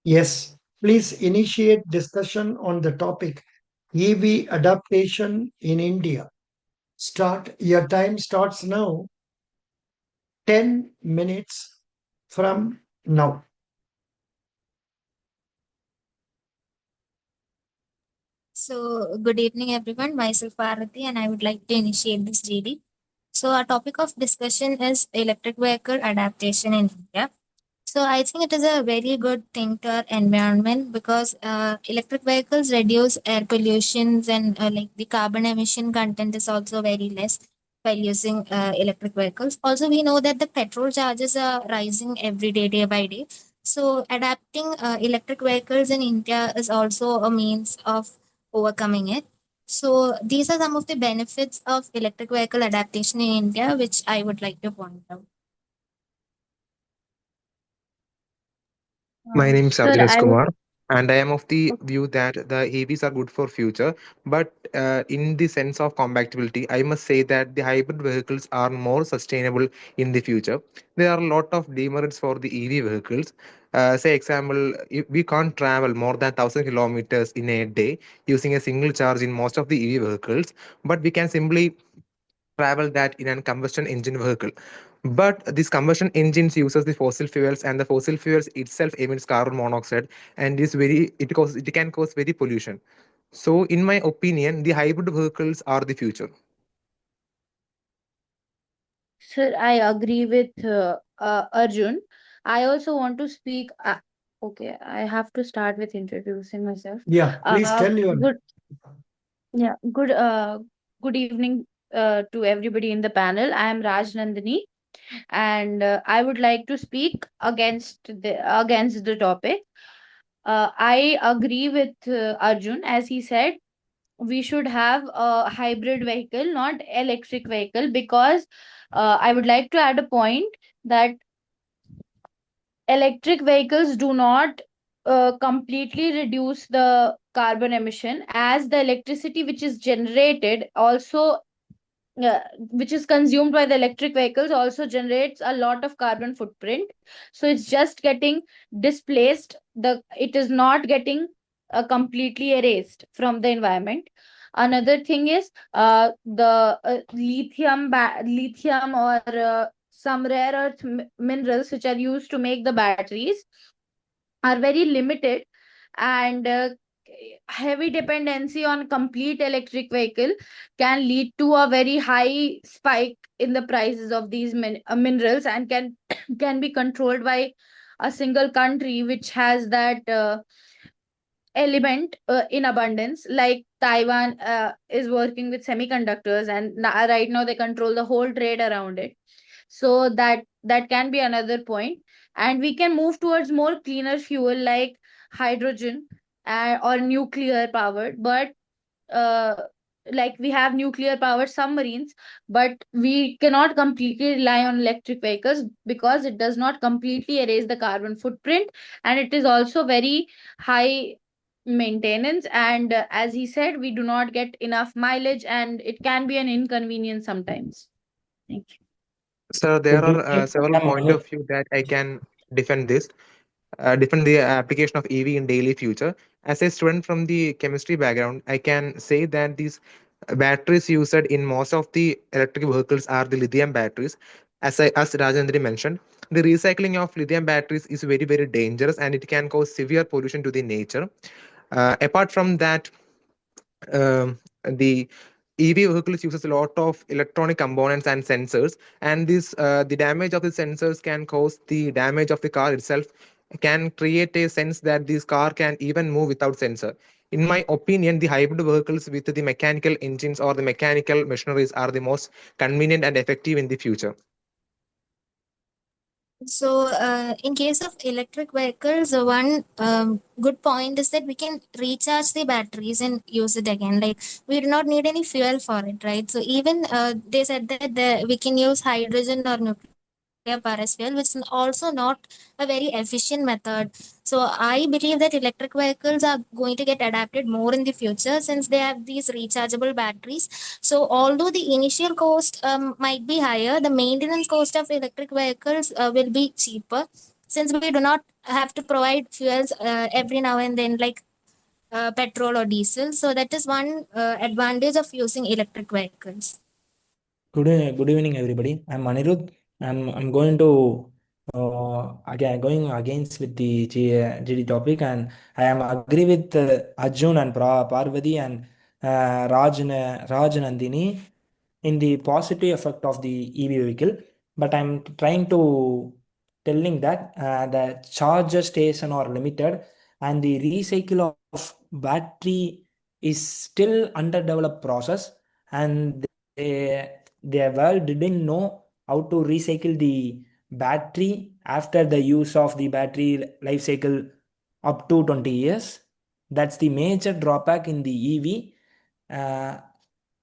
Yes, please initiate discussion on the topic EV adaptation in India. Your time starts now, 10 minutes from now. So, good evening, everyone. Myself, Bharati, and I would like to initiate this GD. So, our topic of discussion is electric vehicle adaptation in India. So, I think it is a very good thing to our environment because electric vehicles reduce air pollutions and like the carbon emission content is also very less while using electric vehicles. Also, we know that the petrol charges are rising every day, day by day. So, adapting electric vehicles in India is also a means of overcoming it. So these are some of the benefits of electric vehicle adaptation in India, which I would like to point out. My name is Sir, Arjunas I would. Kumar, and I am of the view that the EVs are good for future. But in the sense of compatibility, I must say that the hybrid vehicles are more sustainable in the future. There are a lot of demerits for the EV vehicles. Say example, if we can't travel more than 1,000 kilometers in a day using a single charge in most of the EV vehicles, but we can simply travel that in a combustion engine vehicle. But this combustion engines uses the fossil fuels, and the fossil fuels itself emits carbon monoxide, and it can cause very pollution. So in my opinion, the hybrid vehicles are the future. Sir, I agree with Arjun. I also want to speak. Okay, I have to start with introducing myself. Yeah, please tell your. Good, yeah, good evening to everybody in the panel. I am Raj Nandini, and I would like to speak against the topic. I agree with Arjun as he said we should have a hybrid vehicle, not electric vehicle, because I would like to add a point that electric vehicles do not completely reduce the carbon emission, as the electricity which is generated also which is consumed by the electric vehicles also generates a lot of carbon footprint. So it's just getting displaced, it is not getting completely erased from the environment. Another thing is the lithium or some rare earth minerals which are used to make the batteries are very limited, and heavy dependency on complete electric vehicle can lead to a very high spike in the prices of these minerals, and can can be controlled by a single country which has that element in abundance, like Taiwan is working with semiconductors, and right now they control the whole trade around it. So that can be another point, and we can move towards more cleaner fuel like hydrogen or nuclear powered. But uh, like we have nuclear powered submarines, but we cannot completely rely on electric vehicles because it does not completely erase the carbon footprint, and it is also very high maintenance, and as he said, we do not get enough mileage, and it can be an inconvenience sometimes. Thank you. So there are several point of view that I can defend this. Defend the application of EV in daily future. As a student from the chemistry background, I can say that these batteries used in most of the electric vehicles are the lithium batteries. As Rajendra mentioned, the recycling of lithium batteries is very dangerous, and it can cause severe pollution to the nature. Apart from that, the EV vehicles uses a lot of electronic components and sensors, and this the damage of the sensors can cause the damage of the car itself. Can create a sense that this car can even move without sensor. In my opinion, the hybrid vehicles with the mechanical engines or the mechanical machineries are the most convenient and effective in the future. So, in case of electric vehicles, one good point is that we can recharge the batteries and use it again. Like we do not need any fuel for it, right? So even they said that we can use hydrogen or nuclear power as fuel, which is also not a very efficient method. So I believe that electric vehicles are going to get adapted more in the future since they have these rechargeable batteries. So although the initial cost might be higher, the maintenance cost of electric vehicles will be cheaper since we do not have to provide fuels every now and then, like petrol or diesel. So that is one advantage of using electric vehicles. Good evening, everybody. I'm Anirudh. I'm going to again going against with the GD topic, and I am agree with Arjun and Parvati and Raj Nandini in the positive effect of the EV vehicle. But I'm trying to telling that the charger station are limited, and the recycle of battery is still underdeveloped process, and the world didn't know how to recycle the battery after the use of the battery life cycle up to 20 years. That's the major drawback in the EV.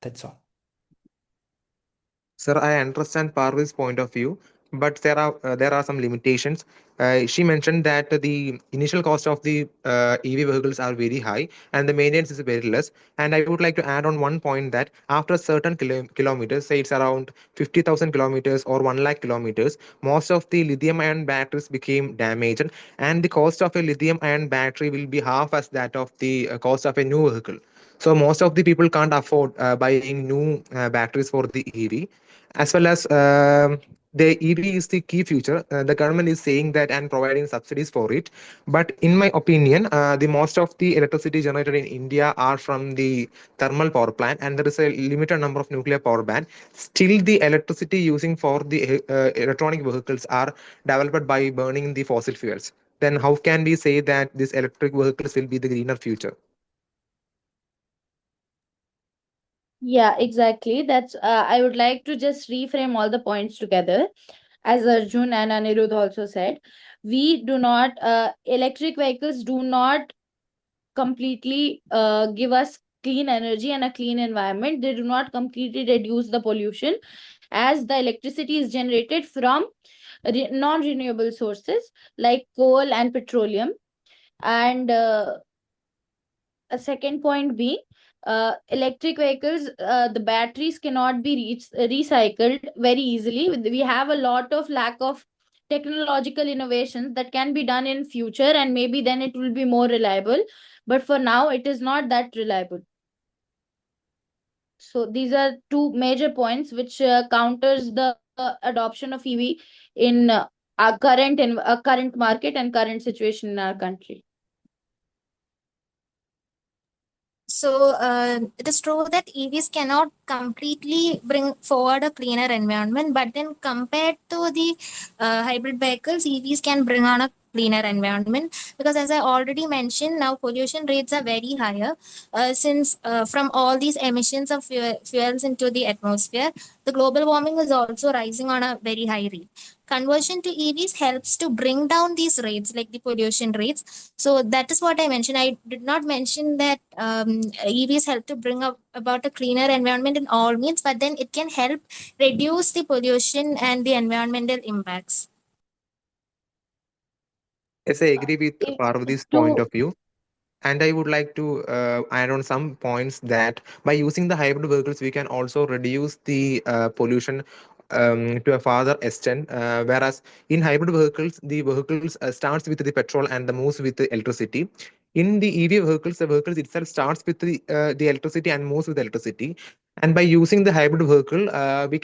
That's all. Sir, I understand Parvati's point of view, but there are some limitations. She mentioned that the initial cost of the EV vehicles are very high, and the maintenance is very less. And I would like to add on one point that after certain kilometers, say it's around 50,000 kilometers or 1 lakh kilometers, most of the lithium-ion batteries became damaged, and the cost of a lithium-ion battery will be half as that of the cost of a new vehicle. So most of the people can't afford buying new batteries for the EV, as well as the EV is the key future. The government is saying that and providing subsidies for it. But in my opinion, the most of the electricity generated in India are from the thermal power plant, and there is a limited number of nuclear power plant. Still, the electricity using for the electronic vehicles are developed by burning the fossil fuels. Then how can we say that these electric vehicles will be the greener future? Yeah, exactly. That's I would like to just reframe all the points together. As Arjun and Anirudh also said, we do not electric vehicles do not completely give us clean energy and a clean environment. They do not completely reduce the pollution, as the electricity is generated from non-renewable sources like coal and petroleum. And a second point being, electric vehicles, the batteries cannot be recycled very easily. We have a lot of lack of technological innovations that can be done in future, and maybe then it will be more reliable, but for now it is not that reliable. So these are two major points which counters the adoption of EV in our current market and current situation in our country. So it is true that EVs cannot completely bring forward a cleaner environment, but then compared to the hybrid vehicles, EVs can bring on a cleaner environment, because as I already mentioned, now pollution rates are very higher since from all these emissions of fuels into the atmosphere, the global warming is also rising on a very high rate. Conversion to EVs helps to bring down these rates, like the pollution rates. So that is what I mentioned. I did not mention that EVs help to bring about a cleaner environment in all means, but then it can help reduce the pollution and the environmental impacts. Yes, I agree with If Parvati's point to of view. And I would like to add on some points that by using the hybrid vehicles, we can also reduce the pollution to a farther extent. Whereas in hybrid vehicles, the vehicles starts with the petrol and the moves with the electricity. In the EV vehicles, the vehicles itself starts with the electricity and moves with electricity. And by using the hybrid vehicle, we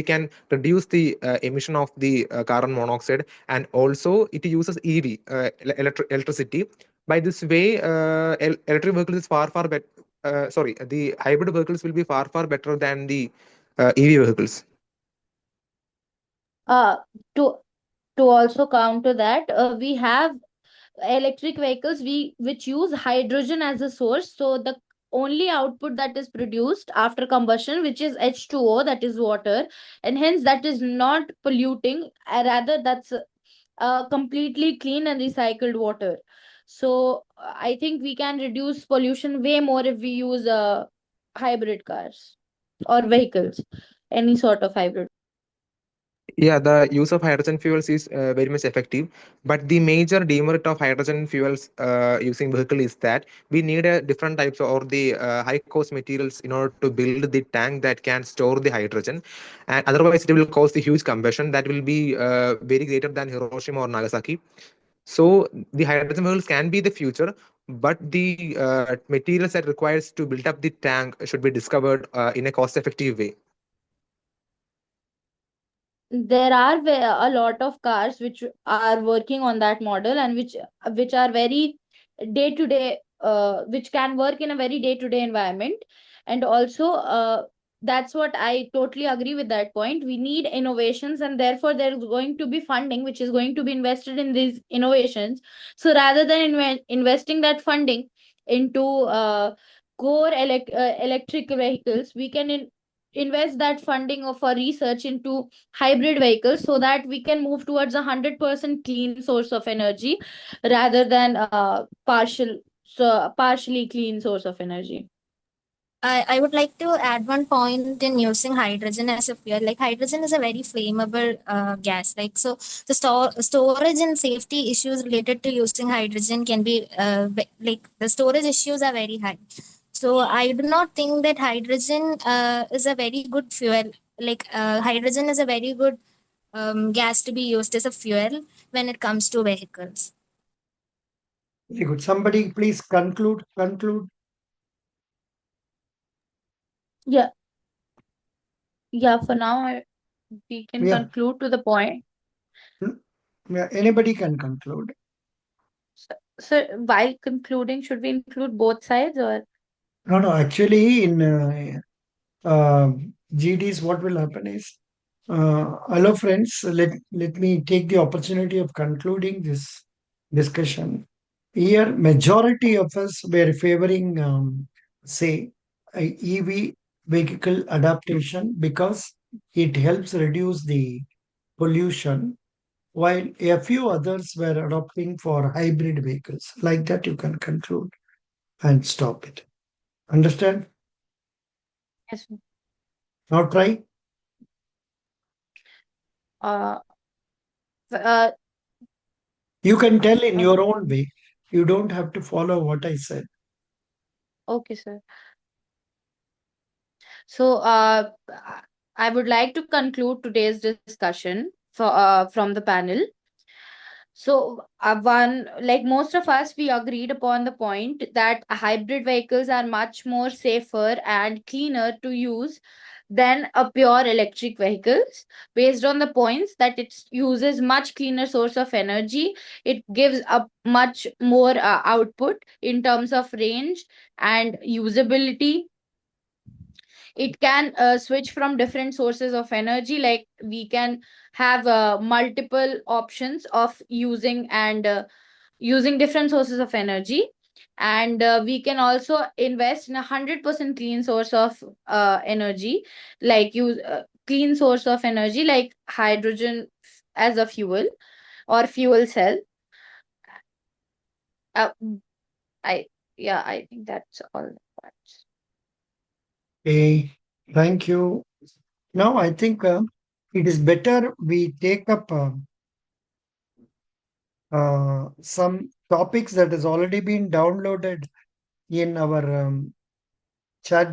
can reduce the emission of the carbon monoxide, and also it uses EV electricity. By this way, electric vehicles is far better. Sorry, the hybrid vehicles will be far better than the EV vehicles. uh to to also counter that, we have electric vehicles which use hydrogen as a source. So the only output that is produced after combustion, which is H2O, that is water, and hence that is not polluting, rather that's completely clean and recycled water. So I think we can reduce pollution way more if we use hybrid cars or vehicles, any sort of hybrid. Yeah, the use of hydrogen fuels is very much effective, but the major demerit of hydrogen fuels using vehicle is that we need a different types or the high cost materials in order to build the tank that can store the hydrogen, and otherwise it will cause the huge combustion that will be very greater than Hiroshima or Nagasaki. So the hydrogen vehicles can be the future, but the materials that requires to build up the tank should be discovered in a cost effective way. There are a lot of cars which are working on that model, and which are very day to day, which can work in a very day to day environment. And also, that's what I totally agree with that point. We need innovations, and therefore there is going to be funding which is going to be invested in these innovations. So rather than investing that funding into core electric vehicles, we can invest that funding for research into hybrid vehicles, so that we can move towards 100% clean source of energy rather than partially clean source of energy. I would like to add one point in using hydrogen as a fuel. Like hydrogen is a very flammable gas. Like so, the storage and safety issues related to using hydrogen can be like the storage issues are very high. So I do not think that hydrogen is a very good fuel. Like hydrogen is a very good gas to be used as a fuel when it comes to vehicles. Very good. Somebody please conclude. Conclude. Yeah, yeah, for now we can Yeah. conclude to the point. Yeah. Anybody can conclude. So while concluding, should we include both sides, or? No, no. Actually, in GDs, what will happen is, hello friends, let me take the opportunity of concluding this discussion. Here, majority of us were favoring, say, EV vehicle adaptation because it helps reduce the pollution, while a few others were adopting for hybrid vehicles. Like that, you can conclude and stop it. Understand? Yes. Now try. uh, uh You can tell in uh, your own way. You don't have to follow what I said. okay, sir. So I would like to conclude today's discussion from the panel. So, one, like most of us, we agreed upon the point that hybrid vehicles are much more safer and cleaner to use than a pure electric vehicles, based on the points that it uses much cleaner source of energy. It gives a much more output in terms of range and usability. It can switch from different sources of energy, like we can have multiple options of using different sources of energy. And we can also invest in 100% clean source of energy, like use clean source of energy like hydrogen as a fuel or fuel cell. uh, I Yeah, I think that's all the parts. Okay, thank you. Now I think it is better we take up some topics that has already been downloaded in our chat